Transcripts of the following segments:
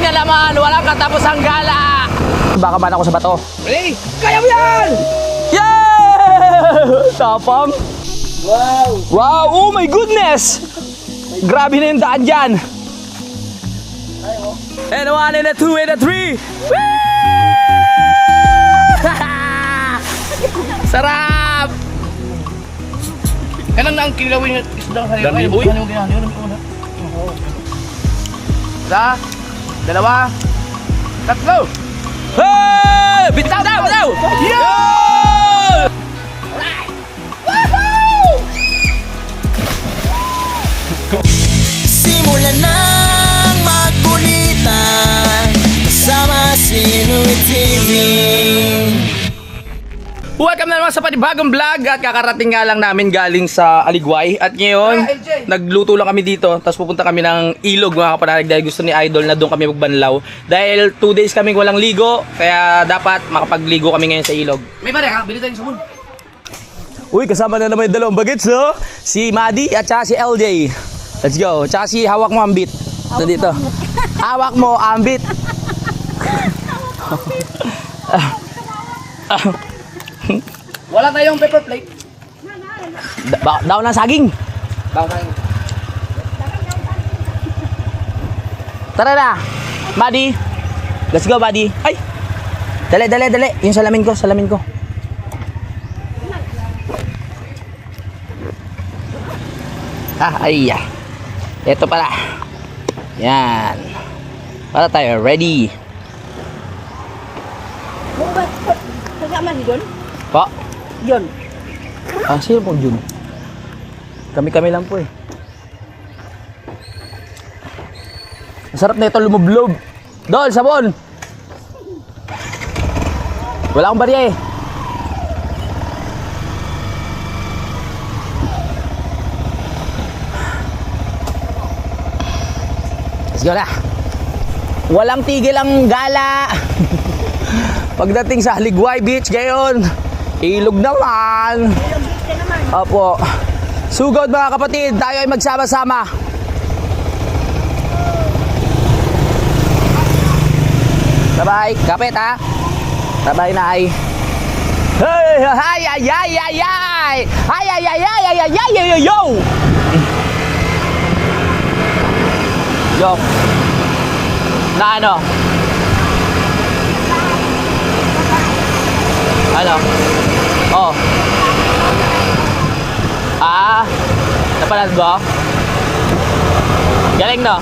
na naman, walang katapusang gala. Baka man ako sa bato. Ready? Kaya mo yan! Yeah! Tapang. Wow! Wow, oh my goodness! Grabe na yung daan dyan. And a 1 and a 2 and a 3. Sarap! Ganun na ang kilawin ng isdang sa Dami, uy. Isa, dalawa, tatlo! Hey! Bitaw daw, bitaw! Yo! Simulan ng magkulitan kasama si Louie TV. Welcome na naman sa panibagong vlog at kakarating nga lang namin galing sa Aligway at ngayon nagluto lang kami dito tapos pupunta kami ng ilog mga kapanalig dahil gusto ni Idol na doon kami magbanlaw dahil 2 days kaming walang ligo kaya dapat makapagligo kami ngayon sa ilog. May pare ha, bili tayong sabon. Uy, kasama na naman yung dalawang bagets, no? Si Maddie at saka si LJ. Let's go. Tsaka si hawak mo ambit. Ito dito. Hawak mo ambit. Wala tayong paper plate. Daw ng saging. Bawa tayo. Tara na. Maddie. Let's go, Maddie. Ay. Dali, dali, dali. Yung salamin ko, salamin ko. Ay. Ito pala. Yan. Para tayo, ready. Kasama si John? Po. John. Sino po Jun? Kami-kami lang po eh. Masarap na ito lumublob. Dol, sabon! Wala akong barya eh. Let's go na. Walang tigil ang gala. Pagdating sa Aligway Beach ngayon, ilog naman. Opo. Sugod mga kapatid, tayo ay magsama-sama. Bye-bye. Kapit ha. Bye-bye na ay. Hey, ay, ay, ay, ay, ay. Ay, ay, ay, ay, ay, ay, ay, ay, yo. Yo. Na ano? Ano? Oh. Napanood mo? Galing no?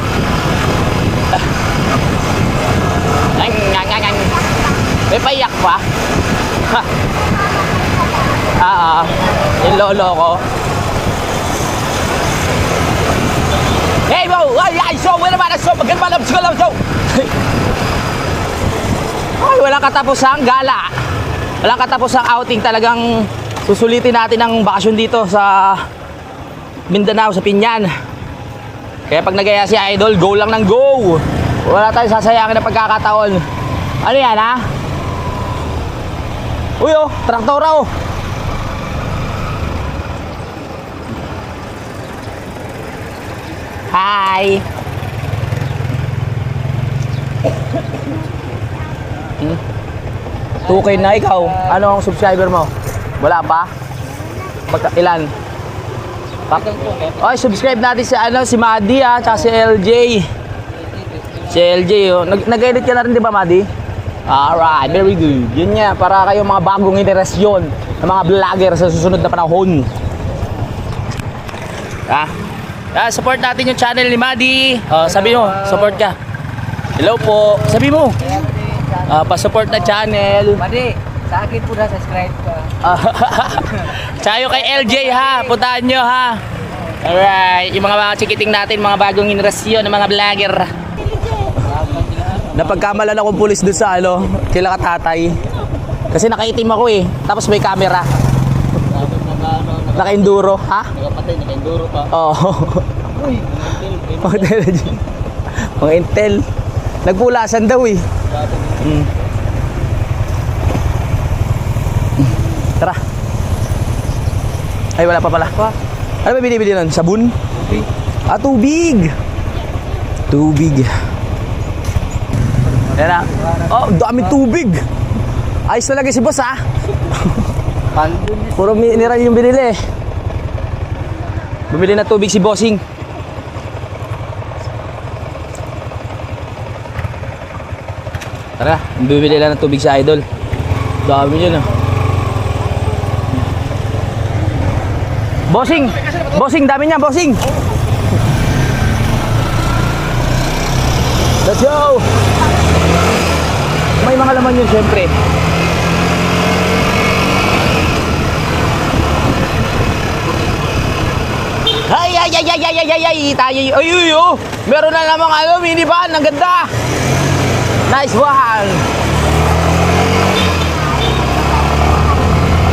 May paiyak pa? Yung lolo ko. Hey bro! Ay, so, wala ba na so? Magkalmalab, sigalaw, so! Ay, walang katapusang gala. Walang katapusang outing. Talagang susulitin natin ang bakasyon dito sa Mindanao, sa Pinyan. Kaya pag nagaya si Idol, go lang ng go. Wala tayong sasayangin na pagkakataon. Ano yan ha? Uy oh, traktora oh. Hi. Tukay na ikaw. Ano ang subscriber mo? Wala pa? Ilan? Ay, subscribe natin si si Maddie tsaka si LJ. Si LJ oh. Nag-edit ka na rin 'di ba, Maddie? Alright, very good. Yun nga, para kayong mga bagong henerasyon ng mga vlogger sa susunod na panahon. Support natin yung channel ni Maddie. Sabi mo, support ka. Hello po. Sabi mo. Pa-support na channel. Madi, sa akin po na subscribe ka. Tsaka yung kay LJ ha. Puntahan nyo ha. Alright. Yung mga chikiting natin, mga bagong henerasyon ng mga vlogger. Napagkamalan akong pulis doon sa kila katatay. Kasi nakaitim ako eh. Tapos may camera. Naka-enduro, ha? Nakapatay, naka-enduro pa. Oo. Uy, mga intel. Nagpulasan daw eh. Tara. Ay, wala pa pala. Ano ba binibili nun? Sabon? tubig. Tubig. Tubig. Yan na. Oh, daming tubig. Ayos talaga si boss ha. Puro mineral yung binili. Bumili na tubig si bossing. Tara, bumili lang ng tubig si idol. Dami yun ah. Bossing! Bossing, dami niya, bossing! Let's go! May mga laman yun syempre. Ay, ay, ay, ay, ay, ay, ay, ay, tayo, ay, ay, oh. Meron na namang ano, minivan, ang ganda. Nice one.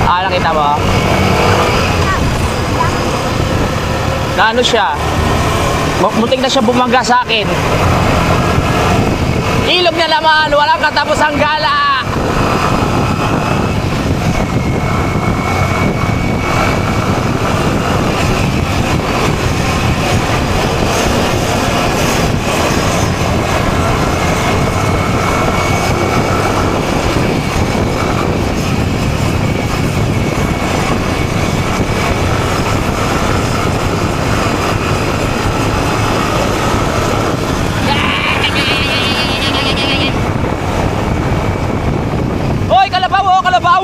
Ah, nakita mo? Na ano siya? Muntik na siya bumaga sa akin. Ilog na laman, walang katapusang gala. Hoy, kalabaw, oh, kalabaw!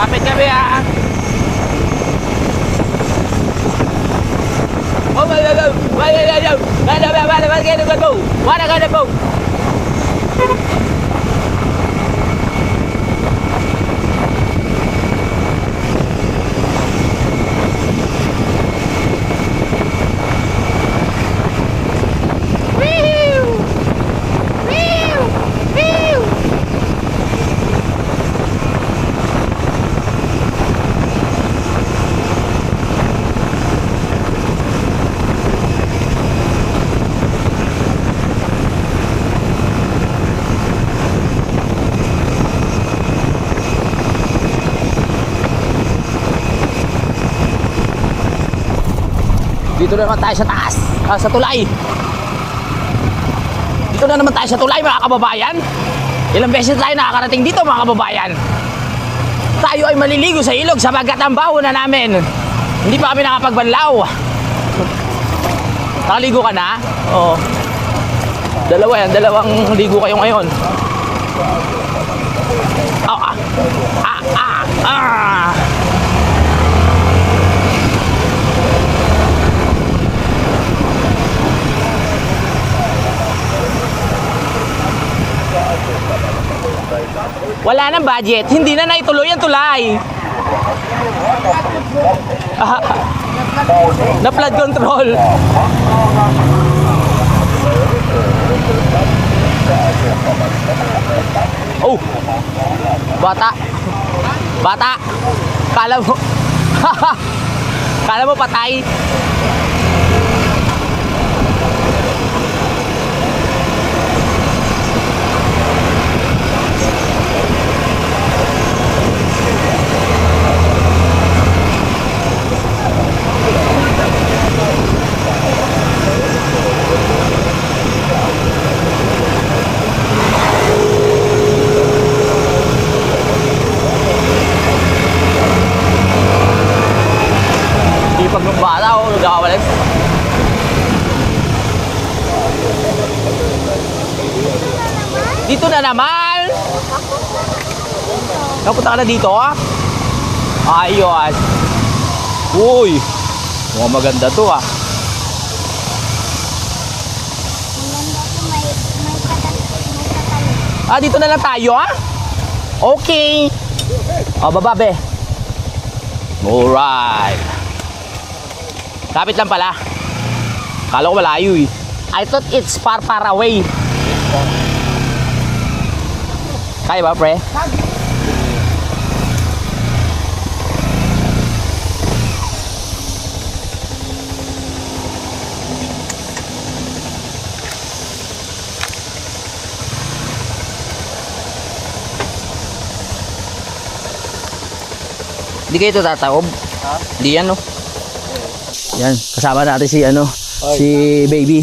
Kapit kami ha. Oh, go, go, go. Wanna go, go. Dito na naman tayo sa taas, sa tulay. Dito na naman tayo sa tulay mga kababayan. Ilang beses tayo nakakarating dito mga kababayan. Tayo ay maliligo sa ilog sabagat ang baho na namin. Hindi pa kami nakapagbanlaw. Nakaligo ka na? Oo. Dalawa yan, dalawang ligo kayo ngayon. Wala nang budget, hindi na naituloy ang tulay. Na flood control. Oh, bata. Bata. Kala mo. Kala mo patay. Pag nung bata ako, nagkakawalan. Dito na naman. Napunta ka na dito, ah? Ayos. Uy. Mukhang maganda to, ah. Ah, dito na lang tayo, ah? Okay. O, baba, be. Alright. Kapit lang pala. Kala ko malayo, eh. I thought it's far away. Kaya ba, pre? Hindi kayo ito tataob? Ha? Hindi yan, no? Yan, kasama natin si ano, si baby.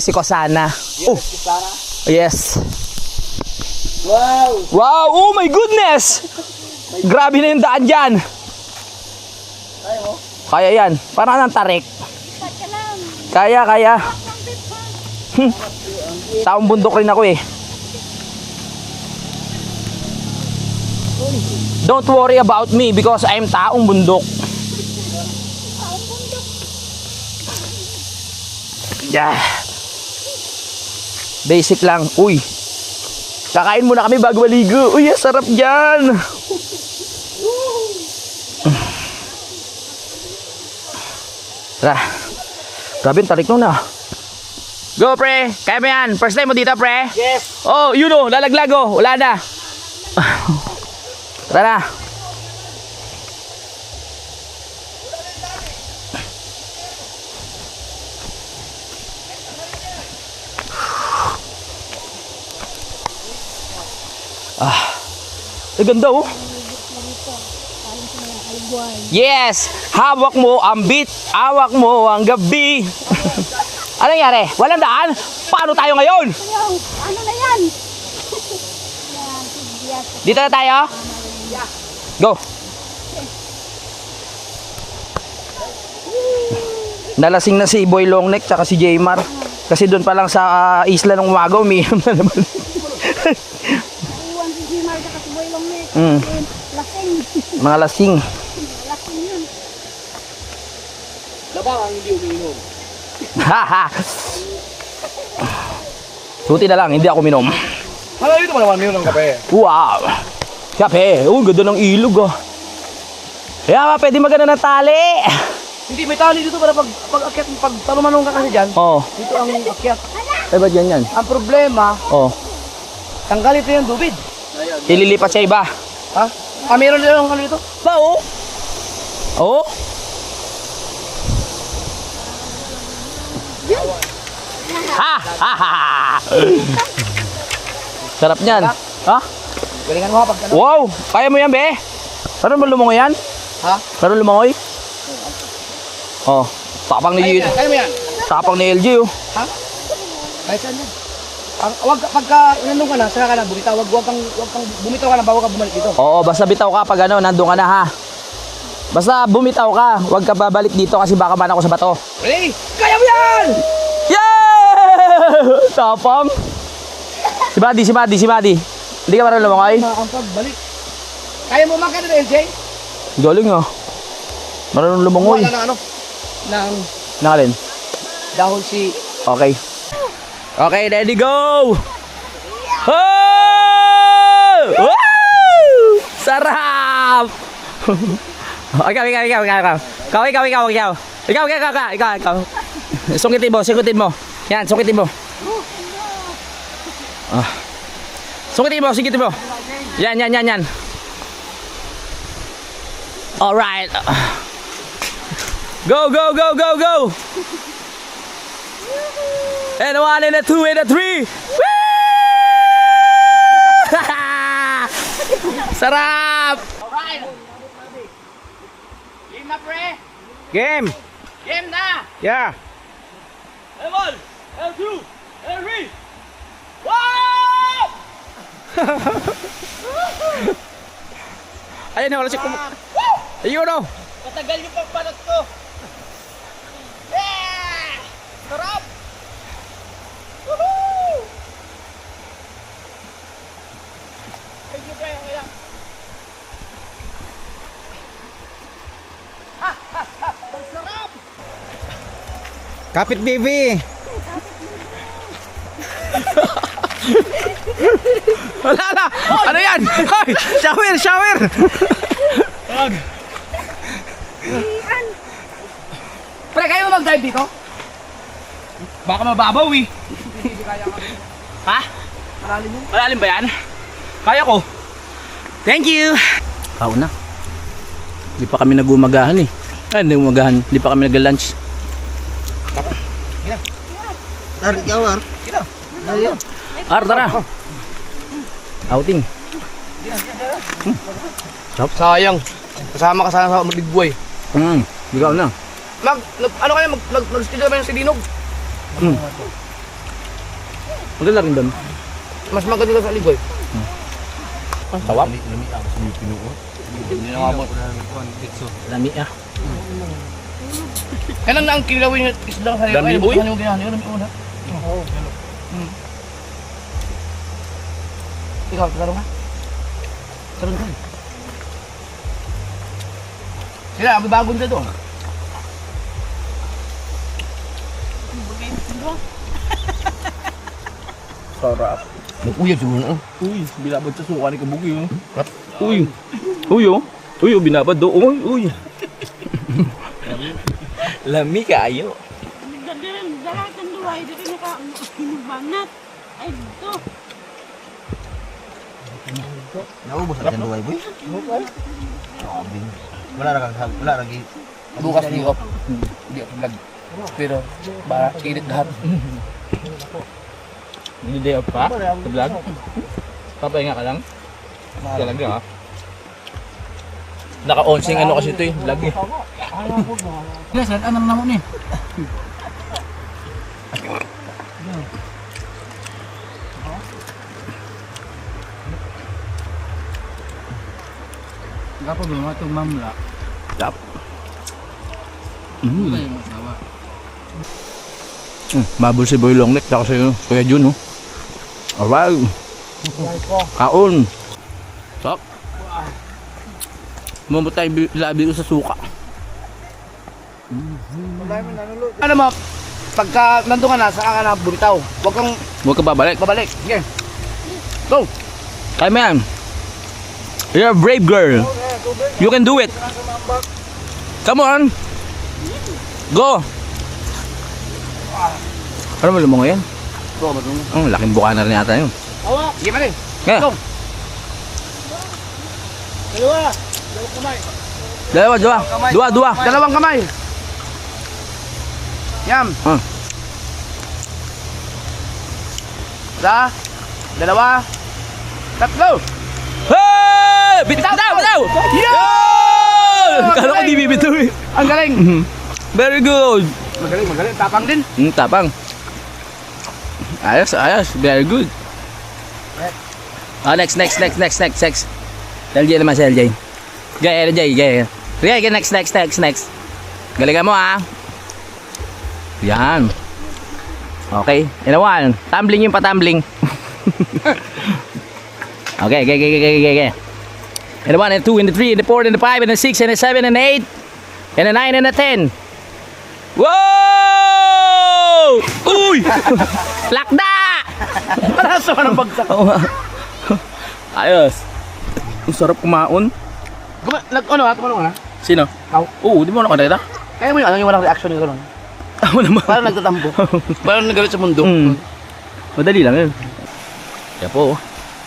si Kosana. Oh. Yes. Wow! Wow, oh my goodness. Grabe na yung daan diyan. Kaya yan, parang ng tarik. Kaya. Taong bundok rin ako, eh. Don't worry about me because I'm taong bundok. Yeah. Basic lang. Uy. Kakain muna kami bago maligo. Uy, sarap dyan. Tara. Grabe, tarik nun, ah. Go, pre. Kaya mo yan. First time mo dito, pre. Yes! Oh, yun, oh. Lalaglag, oh. Wala na. Tara na. Ganda, oh. Yes. Hawak mo ang beat. Hawak mo ang gabi. Ano nangyari? Walang daan? Paano tayo ngayon? Ano na yan? Dito na tayo? Go. Nalasing na si Boy Longneck tsaka si Jaymar. Kasi doon pa lang sa isla ng Umaga, umiinom na naman. Iwan si Jimar sa kasiboy lang ni. Lasing. Mga lasing. Lasing yun. Labang ang hindi umiinom. Haha. Suti na lang, hindi ako minom. Hala, dito mo naman umiinom ng kape. Wow. Kape. Oh, ganda ng ilog, oh. Kaya pwede maganda ng tali. Hindi, may tali dito para pag-akyat, pag talumanong ka kasi dyan. Oh. Dito ang akyat. Ay, ba't yan? Ang problema, Oh. tanggal ito yung dubid. Ililipat sa iba. Ha? Ah, meron na yung ano dito? Ba, oh? Oh? Ha! Ha! Ha! Sarap niyan. Ha? Galingan mo ha pag ano. Wow! Kaya mo yan, be? Meron mo lumangoy yan? Ha? Meron lumangoy? Oh. Tapang ni Kaya mo yan. Tapang ni LG, oh. Ha? Kahit saan yan. Wag pagka nandun ka na, saka ka na, bumitaw. Wag kang bumitaw ka na bago ka bumalik dito. Oo, basta bitaw ka pag ano, nandun ka na, ha? Basta bumitaw ka, huwag ka babalik dito kasi baka man ako sa bato. Ready? Kaya mo yan! Yeah! Tapang. Si Buddy. Hindi ka marunong lumangoy? Ang pagbalik. Kaya mo makita na LJ? Galing, oh. Marunong lumangoy. Wala ng ano? Ng Nakalin. dahon si... Okay. Okay, ready, go! Oh! Woo! Sarap! Ikaw. Sungkitin mo. Yan, sungkitin mo. Sungkitin mo. Yan. Alright. Go! And a 1 and a 2 and a 3. Woo! Sarap! Alright. Game na, pre. Game! Game na. Yeah! L1, L2, L3. Wow! Ayan na, wala si Ayun o! Matagal yung pagpanot ko. Yeah! Sarap! Woohoo! Kapit baby. Wala na! Ano yan? Hoy! Shower! Shower! Pre, kayo mag-dive dito? Baka mababaw eh. Ha? Malalim mo? Malalim ba yan? Kaya ko. Thank you! Kao na. Hindi pa kami nag-umagahan eh. Ay, hindi umagahan. Hindi pa kami nag-lunch. Tara! Outing. Sayang. Kasama ka sana sa Big Boy. Ikaw na. Ano kaya, nag-studio naman yung si Dinog. Maganda rin doon. Mas maganda sa Ligoy. Tawap. Lami ah. Kailan na ang kilawin yung isda sa Dami, Ligoy? boy. Ano yung ginahan? Yung una? Oo. Ikaw, taro nga. Taro nga. Sila, may bagong na doon. Sarap. Mag-uyab siguro na. Uy, binabad sa suka ni Kabuki oh. Uy. Uy oh. Uy oh, binabad do. Uy. Lami kayo. Gandirin, dalakan duway, dito nakakinubangat. Ay, dito. Naubos natin duway boy. Wala lagi. Bukas di off. Hindi off vlog. Pero, para kilit lahat. Hindi day off pa? Sa vlog? Papahinga ka lang? Talaga ha? Naka-onsing ano kasi ito eh, vlog eh. Yes, ano na mo ni? Gak problema itong mamla. Tap. Babol si Boy Longneck, ako sa'yo, Kuya Jun oh. Alright. Kaon. Top. Mumot tayo labi ko sa suka. Ano mo, pagka nandun ka na, saka ka na bumitaw. Huwag kang Huwag ka babalik. babalik. Sige. Go! Kaya mo yan. You're a brave girl. You can do it. Come on. Go. Ano mo lumungo yan? Go, matulong. Ang laking buka na rin yata yun. Sige pa rin. Kaya. Go! Dalawa! Dalawang kamay. Dua. Dalawang kamay. Yam. Isa. Dalawa. Tatlo. Hey! Bitaw! Yun! Kala ko di bibitaw eh. Ang galing. Very good. Magaling. Tapang din. Tapang. Ayos. Very good. Next. LJ naman si LJ. LJ. Next. Galingan mo ah. Yan. Okay. In a one. Tumbling yung patumbling. Okay. And the 1 and 2 and the 3 and the 4 and the 5 and the 6 and the 7 and the 8 and the 9 and the 10. Whoa! Uy! Lakda! Paraso ka ng bagsak. Ayos. Ang sarap kumaon. Ano ka na? Sino? Ikaw. Oo, di mo na kanila. Kaya mo yun, yung walang reaction yung gano'n. Ako naman. Parang nagtatampo. Parang nagalit sa mundo. Madali lang yun. Kaya po,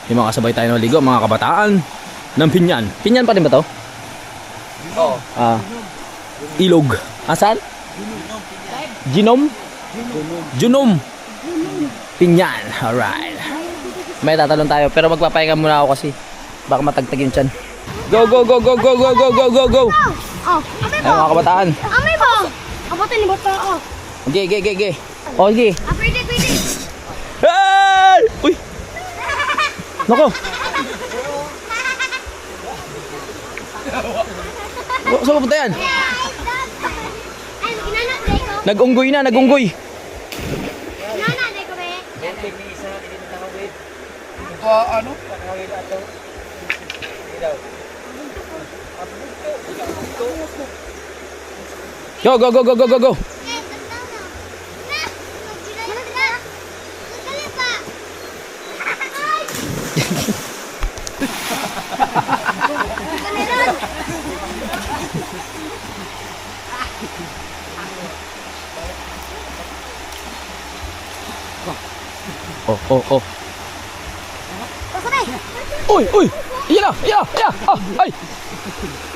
yung mga kasabay tayo ng ligo, mga kabataan ng Pinyan. Pinyan pa rin ba to? Oo. Ilog. Asan? Ginom? Pinyan. Alright. May tatalon tayo, pero magpapahinga muna ako kasi baka matagtag yung tiyan. Go! Oh, amay Ayun mo. mga kabataan. Amay mo. Abutin ni bata, oh. Okay. O, sige. Pwede. Hey! Uy! Nako! Saan papunta yan? Ay, inana, Deko. Nag-unggoy. Inana, Deko, be. Ano? Go! Oh, oh, oh. Pasabay! Uy, uy! Iyan na! Iyan na! Iyan! Ah, ay!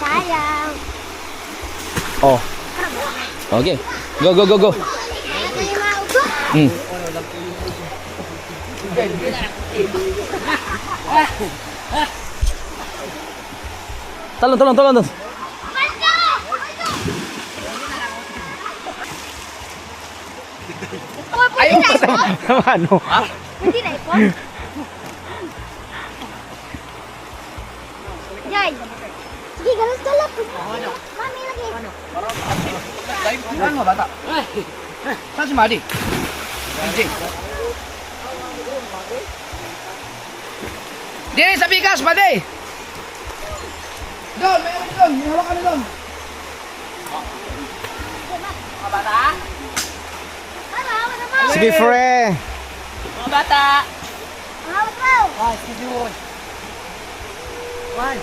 Sayang. Oh. Okay. Go, go, go, go. Sayang na yung mga ugo. Hmm. Talon, talon, talon. Let's go! Ayaw pa sa ano? Pwede na ipon? Jay! Sige, galas-galas. Mami, lagi. Ano bata? Saan si Madi? DJ. Dili sa bigas, Madi! Doon, mayroon doon. May hawakan na doon. Ano, hawak na mo. Sige, Fre. Mga bata! Hawak mo. Ah, sige, Woy. One.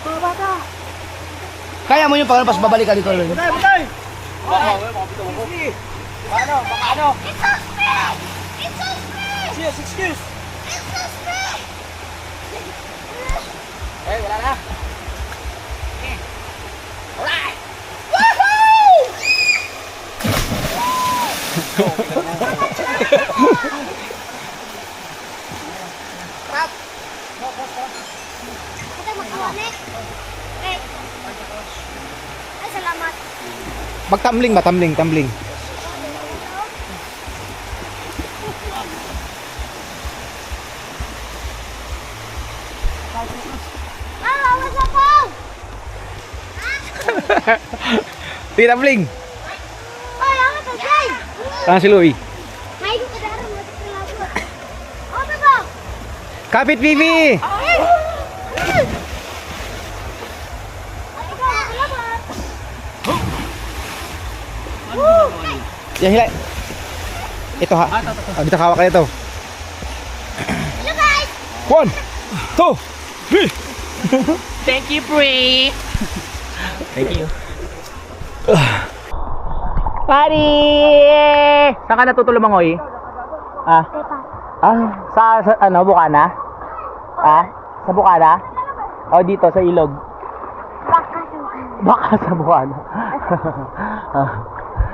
Mga bata. Kaya mo yung pagkalpas, babalik ka dito. Butay, butay! It's so sweet! It's so sweet! Yes, excuse. It's so sweet! Eh, wala na. Ito, magkawanik. Okay. Ay, salamat. Magtamling ba? Tamling, tamling. Ah, awas ako! Sige, tamling. Ay, awas ako, Jay! Saan si Louie? May ko kadaro mo sa labo. Oh, baba! Kapit, Vivi! Yan, hila. Ito ha. Dito hawak ka ito. Hello, guys! 1, 2, 3. Thank you, Pre! Thank you. Pari! Saan ka natutulumangoy? Ah? Sa ano, Bukana? Ah? Sa Bukana? O dito, sa ilog? Baka sa Bukana.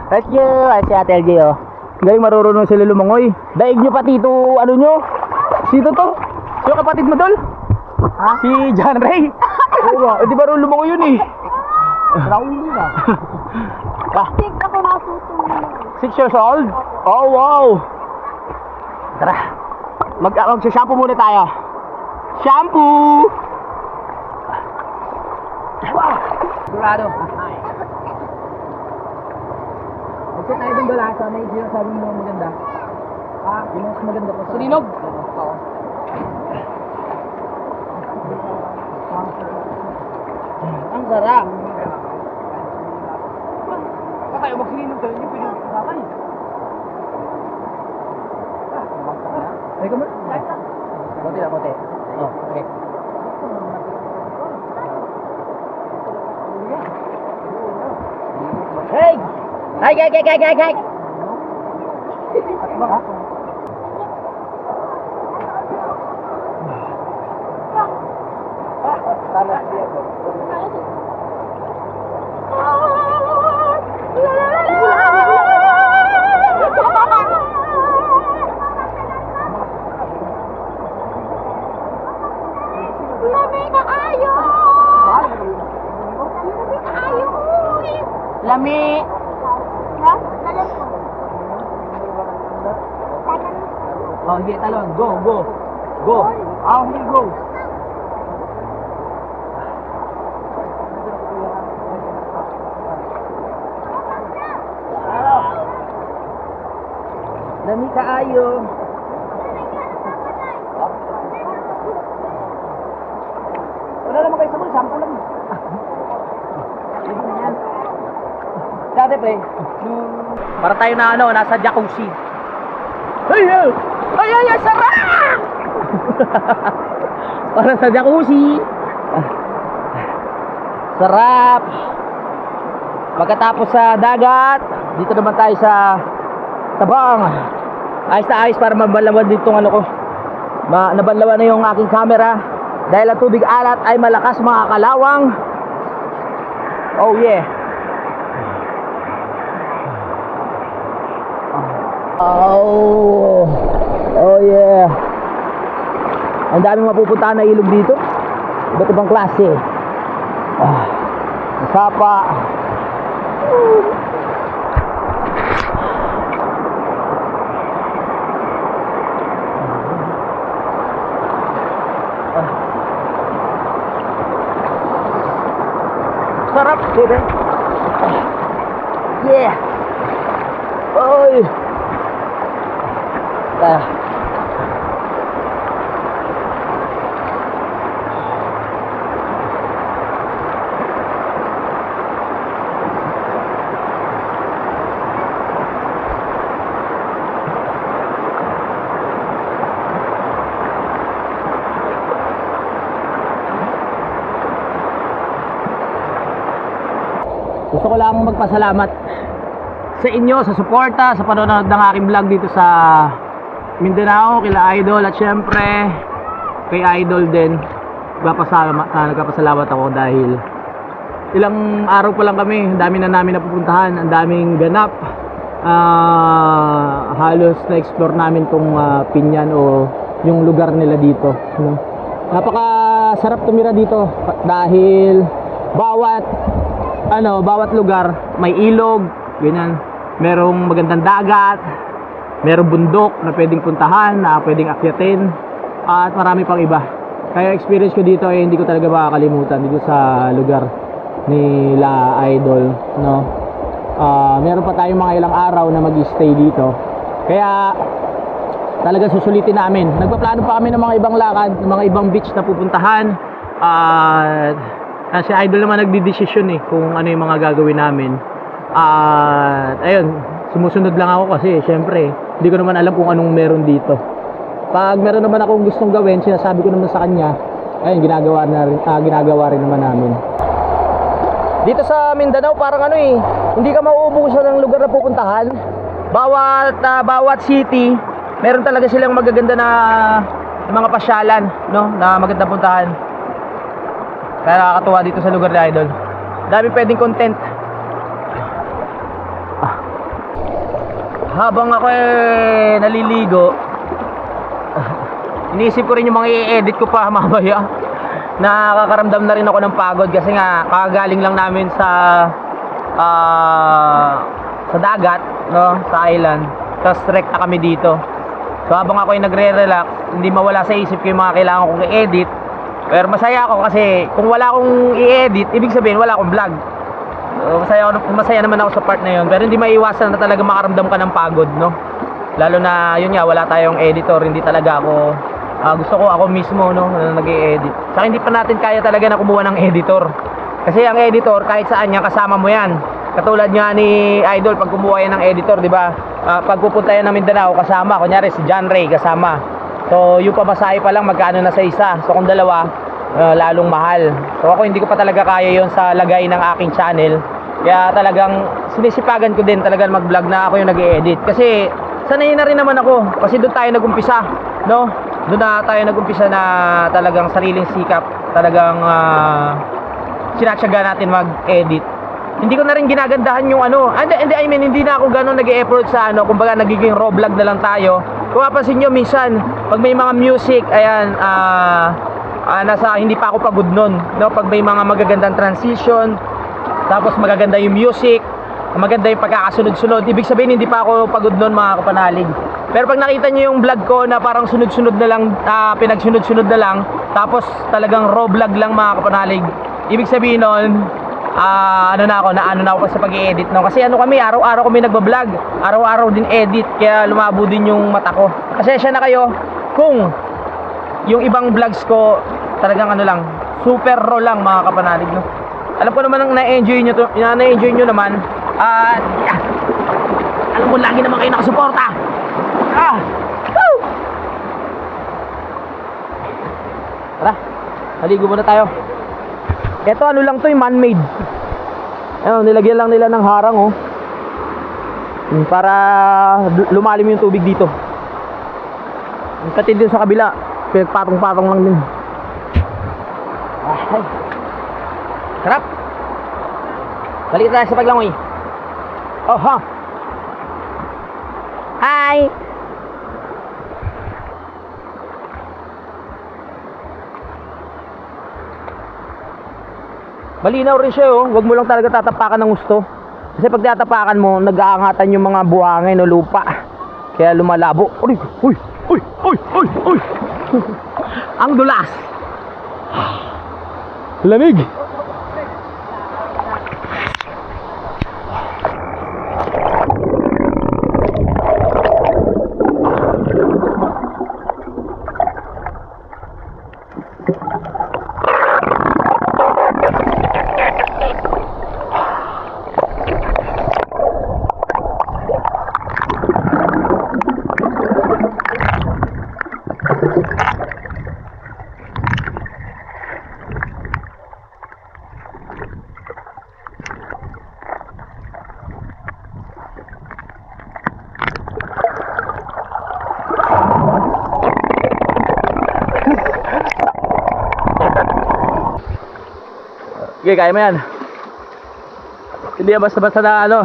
Let's go! Ay, si Ate LJ, oh. Galing marurunong sila lumangoy. Daig nyo pati ito, ano nyo? Sino to? Sino kapatid mo, Dol? Ha? Si John Ray. Oo nga, di ba rin lumangoy yun eh? Nakuli na. Ah, Six ako natutulog. 6 years old? Oh, wow! Tara, mag-shampoo muna tayo. Shampoo! Wow! Sigurado. Magsit tayo dun doon sa may sinasabi mo maganda. Ah, yung mas maganda ko sa... Surinog? Oo. Ang sarap. Baka kayo magsilinog tayo, hindi pwede kakay. Ay, kamar. Konti lang, konti. Oh, okay. Hey! Hey! Lami! Oh, sige, talon. Go, go. Go. Ah, okay, go. Lami kaayo. Wala naman kayo sabon, sample lang. Dati pre, para tayo na ano, nasa jacuzzi. Ay, ay, ay, ay, sarap! Para sa jacuzzi. Sarap. Pagkatapos sa dagat, dito naman tayo sa tabang. Ayos na ayos para mabanlawan dito ano ko. Nabanlawan na yung aking camera dahil ang tubig alat ay malakas mga kalawang. Oh yeah. Oh yeah. Ang daming mapupuntahan na ilog dito. Iba't ibang klase. Masapa. Sarap, diba? Yeah. Oy. Gusto ko lang magpasalamat sa inyo, sa suporta, sa panonood ng aking vlog dito sa Mindanao, kila Idol at syempre kay Idol din. Nagpapasalamat ako dahil ilang araw pa lang kami, ang dami na namin napupuntahan, ang daming ganap. Halos na-explore namin tong Pinyan o yung lugar nila dito, no? Napakasarap tumira dito dahil bawat lugar may ilog, ganyan. Merong magandang dagat, merong bundok na pwedeng puntahan, na pwedeng akyatin, at marami pang iba. Kaya experience ko dito ay hindi ko talaga makakalimutan dito sa lugar nila Idol, no? Meron pa tayong mga ilang araw na mag-stay dito. Kaya talaga susulitin namin. Nagpaplano pa kami ng mga ibang lakad, ng mga ibang beach na pupuntahan. Si Idol naman nagdidesisyon kung ano yung mga gagawin namin. Ayun, sumusunod lang ako kasi syempre hindi ko naman alam kung anong meron dito. Pag meron naman akong gustong gawin, sinasabi ko naman sa kanya, ayun, ginagawa rin naman namin. Dito sa Mindanao parang hindi ka mauubusan ng lugar na pupuntahan. Bawat city, meron talaga silang magaganda na mga pasyalan, no, na magandang puntahan. Kaya nakakatuwa dito sa lugar ni Idol. Dami pwedeng content. Habang ako naliligo, iniisip ko rin yung mga i-edit ko pa mamaya. Nakakaramdam na rin ako ng pagod kasi nga kakagaling lang namin sa dagat, no, sa island. Tapos direct na kami dito. So habang ako ay nagre-relax, hindi mawala sa isip ko yung mga kailangan kong i-edit. Pero masaya ako kasi kung wala akong i-edit, ibig sabihin wala akong vlog. Masaya naman ako sa part na yun. Pero hindi maiiwasan na talaga makaramdam ka ng pagod, no? Lalo na yun nga, wala tayong editor. Hindi talaga ako gusto ko ako mismo, no, na nag-i-edit. Saka hindi pa natin kaya talaga na kumuha ng editor. Kasi ang editor kahit saan yan, kasama mo yan. Katulad nga ni Idol, pag kumuha yan ng editor, di ba? Pag pupunta yan ng Mindanao, kasama. Kunyari si John Ray, kasama. So yung pamasahe pa lang magkano na sa isa. So kung dalawa, lalong mahal. So ako hindi ko pa talaga kaya yon sa lagay ng aking channel. Kaya talagang sinisipagan ko din talagang mag-vlog na ako yung nag-i-edit. Kasi sanay na rin naman ako. Kasi doon tayo nag-umpisa, no? Doon na tayo nag-umpisa na talagang sariling sikap. Talagang sinatsaga natin mag-edit. Hindi ko na rin ginagandahan yung hindi na ako gano'n nag-e-effort sa kumbaga nagiging raw vlog na lang tayo. Kung mapansin nyo minsan, pag may mga music, ayan, hindi pa ako pagod nun, no? Pag may mga magagandang transition, tapos magaganda yung music, maganda yung pagkakasunod-sunod, ibig sabihin hindi pa ako pagod nun, mga kapanalig. Pero pag nakita nyo yung vlog ko na parang sunod-sunod na lang, pinagsunod-sunod na lang, tapos talagang raw vlog lang, mga kapanalig, ibig sabihin nun, naano na ako pa sa pag-i-edit, no? Kasi kami, araw-araw kami nagba-vlog, araw-araw din edit, kaya lumabo din yung mata ko. Pasensya na kayo kung yung ibang vlogs ko talagang lang, super raw lang, mga kapanalig, no? Alam ko naman ang na-enjoy nyo naman. Alam ko lagi naman kayo nakasuporta. Woo! Tara, naligo muna tayo. Ito ano lang to, man-made. Ayun, nilagyan lang nila ng harang oh. Para lumalim yung tubig dito. Pati din sa kabila, pinagpatong-patong lang din. Ay. Sarap. Balik tayo sa paglangoy. Oh ha. Hi. Malinaw rin siya oh. Huwag mo lang talaga tatapakan ng gusto. Kasi pag tatapakan mo, nag-aangatan yung mga buhangin o lupa. Kaya lumalabo. Uy, uy, uy, uy, uy, uy. Ang dulas. Lamig. Okay, kaya mo yan. Hindi yan basta-basta na ano.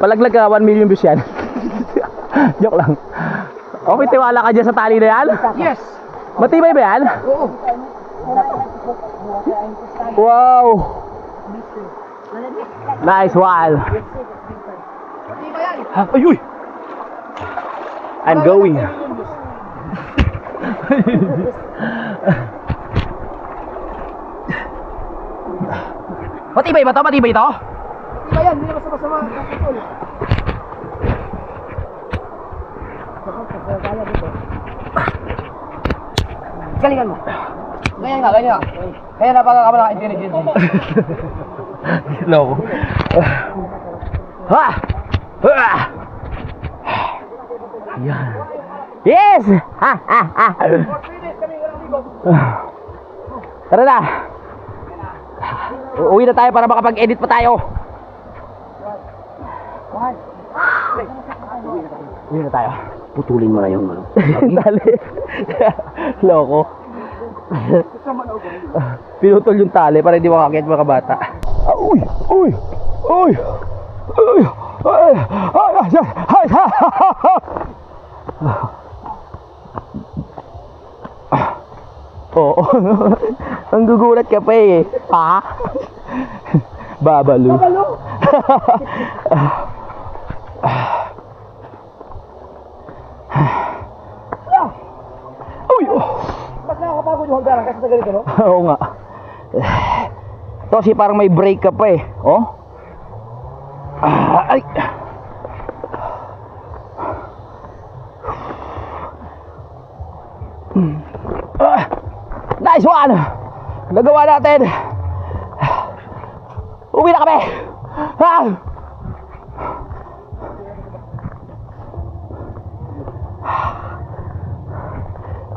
Palaglag ka, 1 million views yan. Joke lang. Okay, tiwala ka dyan sa tali na yan? Yes. Matibay ba yan? Oo. Wow! Nice one! Ay, uy! I'm going. Matibay ba to? Matibay to? Iba yan, hindi na basta-basta makakapitol. Galingan mo. Ganyan nga, ganyan nga. Kaya napakakabala ka intelligence. Loko. Ha! Ha! Yan. Yes! Ha! Ha! Ha! Tara na! Uwi na tayo para makapag-edit pa tayo. Uwi na tayo. Putulin mo na yung ano. Dali. Loko. Pinutol yung tali para hindi makakit mga bata. Uy! Uy! Uy! Uy! Ay! Ay! Ay! Oo. Ang gugulat ka pa eh. Ha? Babalo. Babalo? Uy! Mas nakakapagod yung hanggaran kasi sa ganito, no? Oo nga. Ito kasi parang may break ka pa eh. Oh? Ay! Nice one! Nagawa natin! Uwi na kami! Ah!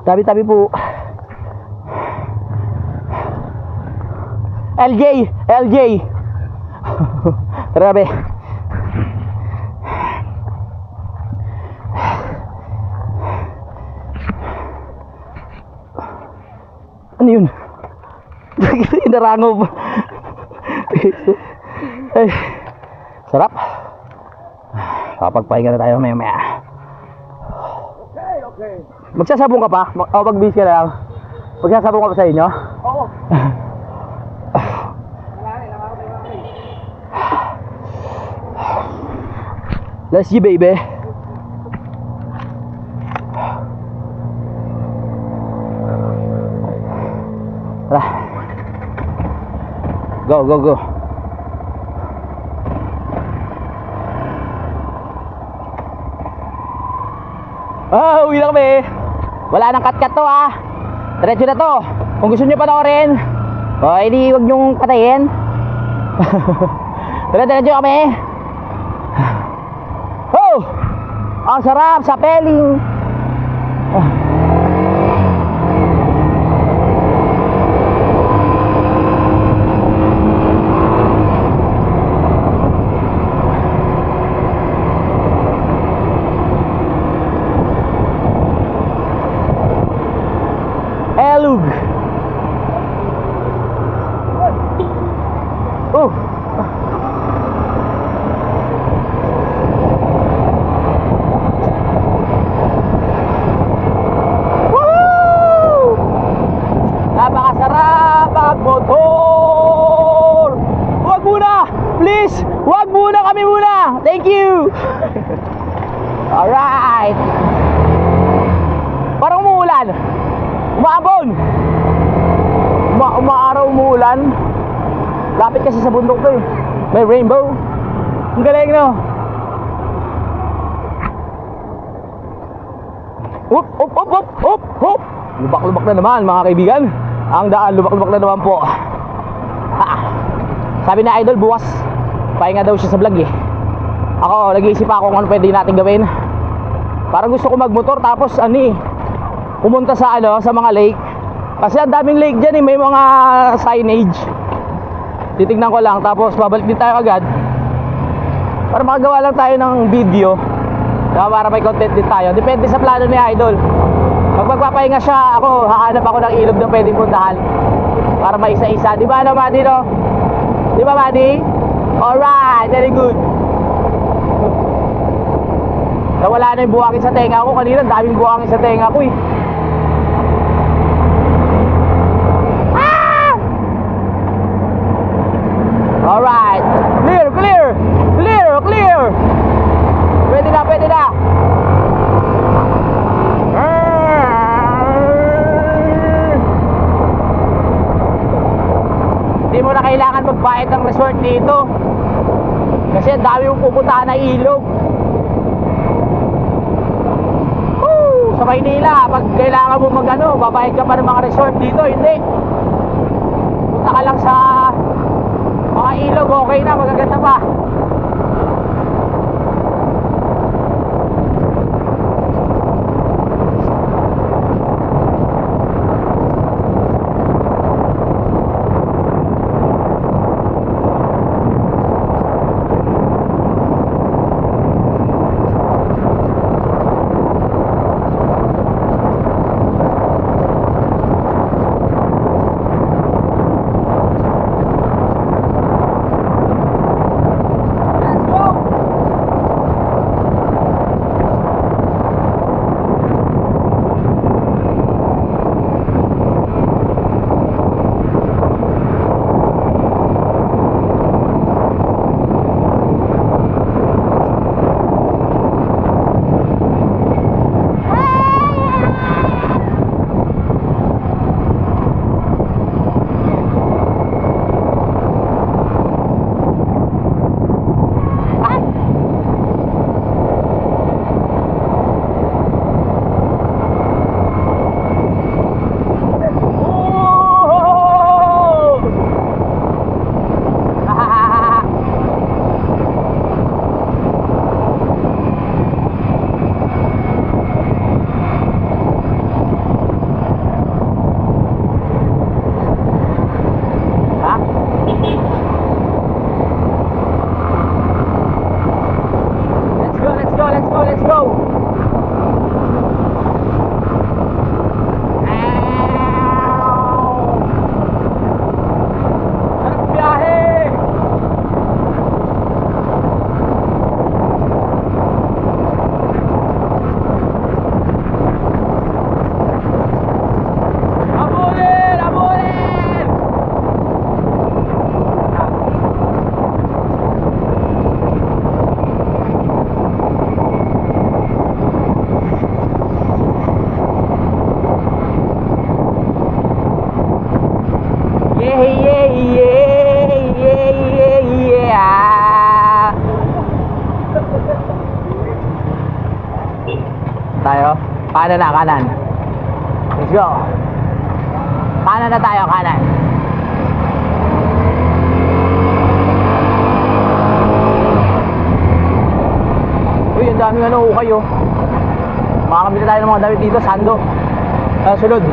Tabi-tabi po. LJ! LJ! Tara be. Ano yun? Inarangob. Ay, sarap. Kapagpahinga na tayo maya-maya. Okay. Magsasabong ka pa? O mag-bis ka lang? Magsasabong ka pa sa inyo? Oo. Let's go baby. Tara. Go, go, go. Ah, uwi na kami. Wala nang cut-cut to ah. Diretso na to. Kung gusto nyo panoorin, o hindi huwag nyong patayin. Diretso kami. Oh! Ang sarap sa peling. Tagalog. Oh. Woo! Napakasarap magmotor. Wag muna, please. Wag muna, kami muna. Thank you. Alright. Parang umuulan. Umaambon. Umaaraw, umuulan. Lapit kasi sa bundok to eh. May rainbow. Ang galing, no? Up, up, up, up, up, up. Lubak-lubak na naman, mga kaibigan. Ang daan, lubak-lubak na naman po. Ha. Sabi na Idol, bukas pahinga daw siya sa vlog eh. Ako, nag-iisip ako kung ano pwede natin gawin. Parang gusto ko magmotor tapos pumunta sa sa mga lake. Kasi ang daming lake dyan eh, may mga signage. Titignan ko lang tapos babalik din tayo agad. Para makagawa lang tayo ng video. Para may content din tayo. Depende sa plano ni Idol. Pag magpapahinga siya, ako hahanap ako ng ilog na pwedeng puntahan. Para maisa-isa. Di ba Buddy, no? Di ba Buddy? Alright, very good. Nawala na yung buhangin sa tenga ko. Kanina daming buhangin sa tenga ko eh. Ah! Alright. Clear, clear. Clear, clear. Pwede na, pwede na. Hindi mo na kailangan magbayad ng resort dito. Kasi ang dami mong pupuntahan na ilog. Sa Maynila, pag kailangan mo babayad ka pa ng mga resort dito, hindi. Punta ka lang sa mga ilog, okay na, magaganda pa. Tayo, kanan na, kanan. Let's go. Kanan na tayo, kanan. Uy, ang daming ukay oh. Makakamili tayo ng mga damit dito, sando. Sunod.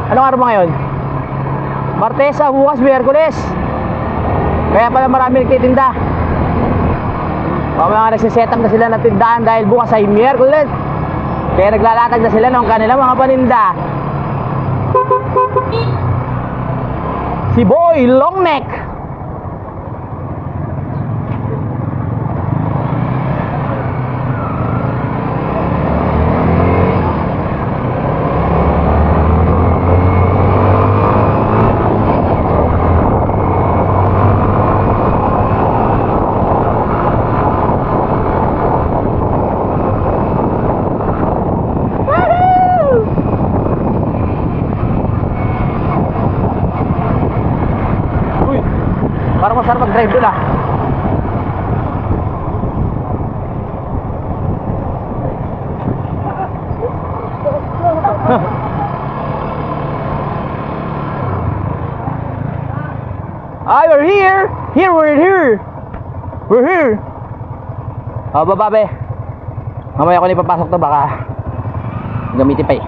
Anong araw ba ngayon? Martes, bukas, Miyerkules. Kaya pala marami nagtitinda. Mga nagsiset-up na sila ng tindahan dahil bukas ay Miyerkules. Kaya naglalatag na sila ng kanilang mga paninda. Si Boy Longneck. Uy, parang masarap mag-drive doon ah. Ay, we're here! We're here! We're here! Oh, baba be. Mamaya ko na ipapasok to, baka gamitin pa eh.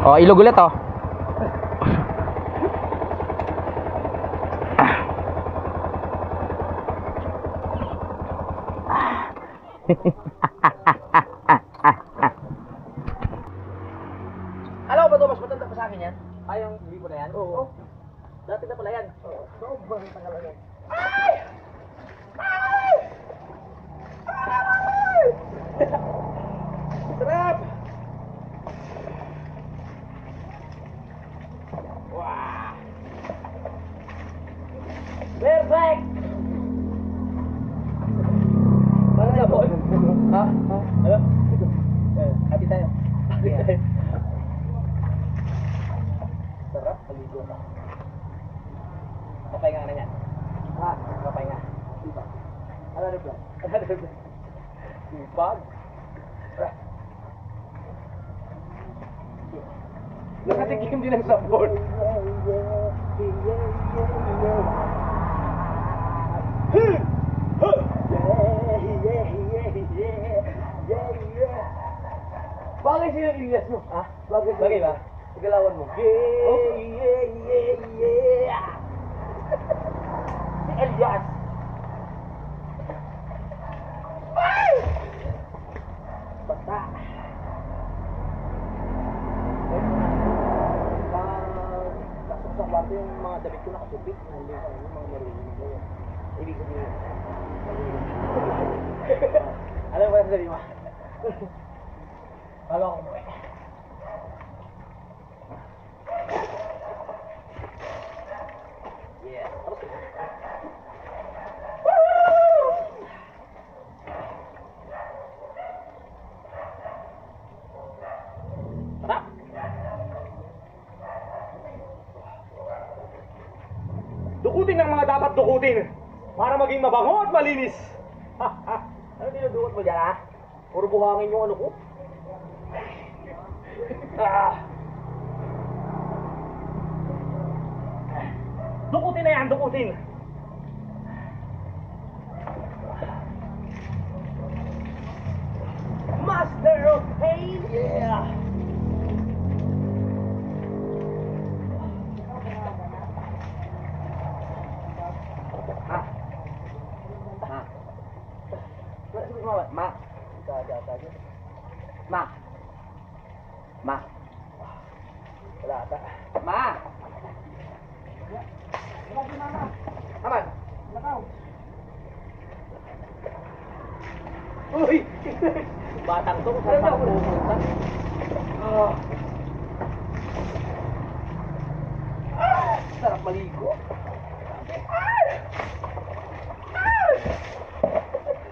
Oh, ilog ulit oh. Alam ko ba ito, mas matanda pa sa akin yan? Ay, yung libo na yan? Oo. Dati na pala yan. Sobrang tagal na yan. Ay! Ay! Ay! Sarap! Wow! Perfect! Ano na po? Ha? Ano? Hati tayo. Hati tayo. Sarap, paligo ka. Kapay nga na yan. Ha? Kapay nga. Diba? Ano na ba? Ano na ba? Sipag? Nakatikim din ang sabon. Bagay sila yung Elias mo. Ha? Bagay ba? Galawan mo. Yeah. Si Elias. Basta. Pasok sa kwarto yung mga damit ko nakasupit. Hindi ka yung mga marunong mo. Ibig sabihin. Alam mo ba yung sabi mo? Alam ko mo eh. Yeah. Sarap. Dukutin ang mga dapat dukutin para maging mabango at malinis. Ano dinudukot mo dyan ha? Puro buhangin yung ano ko. Dukutin na yan, dukutin. Master of Pain! Yeah! Ma! Ma! Ma! Ma! Ma! Wala ata. Ma! Aman! Uy! Batang to, saan pa pupunta? Sarap maligo.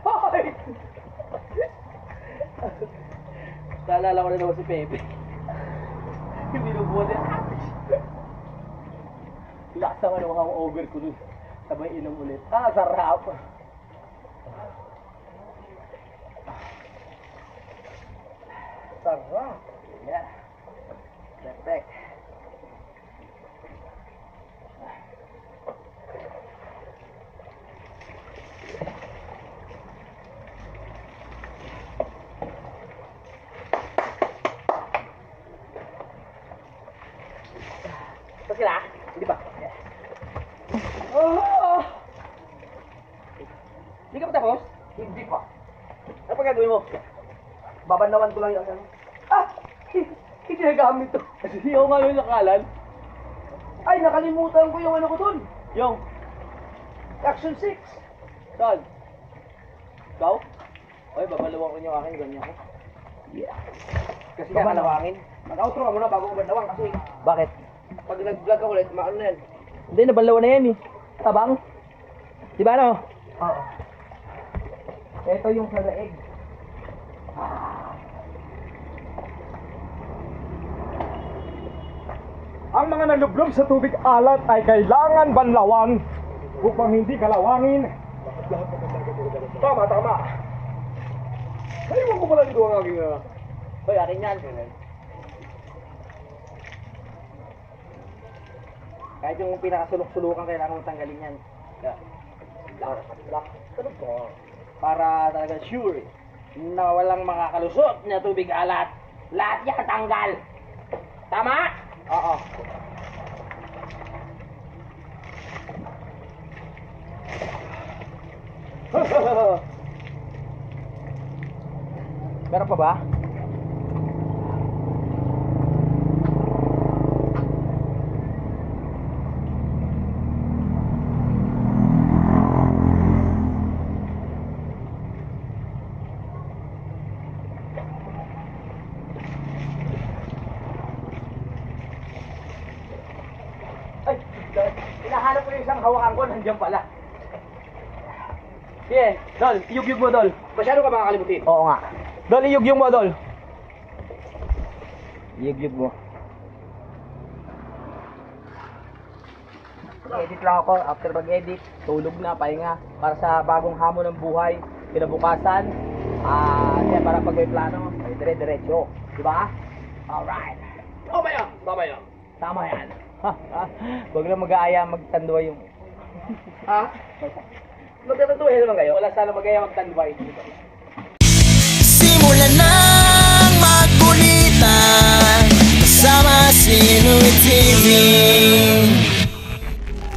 Hoy! Naalala ko na naman si Pepe. Hindi lubuhan niya. Lakas naman ang mga over ko nun. Sabay inom ulit. Sarap! Sarap! Yeah. Perfect. Ito sila? Hindi ba? Oh! Hindi ka pa tapos? Hindi pa. Ano pa gagawin mo? Babanlawan ko lang yung ano. Ah! Hindi nagamit to. Kasi yung nga yung nakalan. Ay, nakalimutan ko yung ano ko dun. Yung, Action 6. saan? Ikaw? Oy, babalawang ko yung akin, ganyan ko. Yeah. Kasi kakalawangin. Mag-outro ka muna bago ko bandawang kasi Bakit? pag nag-vlog ka ulit, maano na yan. Hindi, nabalawan na yan eh. Tabang? Di ba no? Oo. Ito yung sa leeg. Ang mga nalublob sa tubig alat ay kailangan banlawan upang hindi kalawangin. Tama, tama. Naiwan ko pala dito ang aking... Hoy, akin yan. Kahit yung pinakasulok-sulukan, kailangan mong tanggalin yan. Para talaga sure na walang makakalusot na tubig alat. Lahat yan tanggal. Tama? Oo. Meron pa ba? Ay, hinahanap ko yung isang hawakan ko, nandiyan pala. Sige, Dol, iyug-yug mo, Dol. Masyado ka makakalimutin. Oo nga. Dol, iyug-yug mo, Dol. Iyug-yug mo. Edit lang ako. After mag-edit, tulog na, pahinga. Para sa bagong hamon ng buhay, kinabukasan. Yan, para pag may plano, ay dire-diretso. Diba? Alright. Tama yan. Tama yan. Huwag lang mag-aaya, magtandwa yung... Ha? Magtatantuhin naman kayo? Wala sana mag-aaya, magtandwa yung... Simulan ng magkulitan kasama si Louie TV.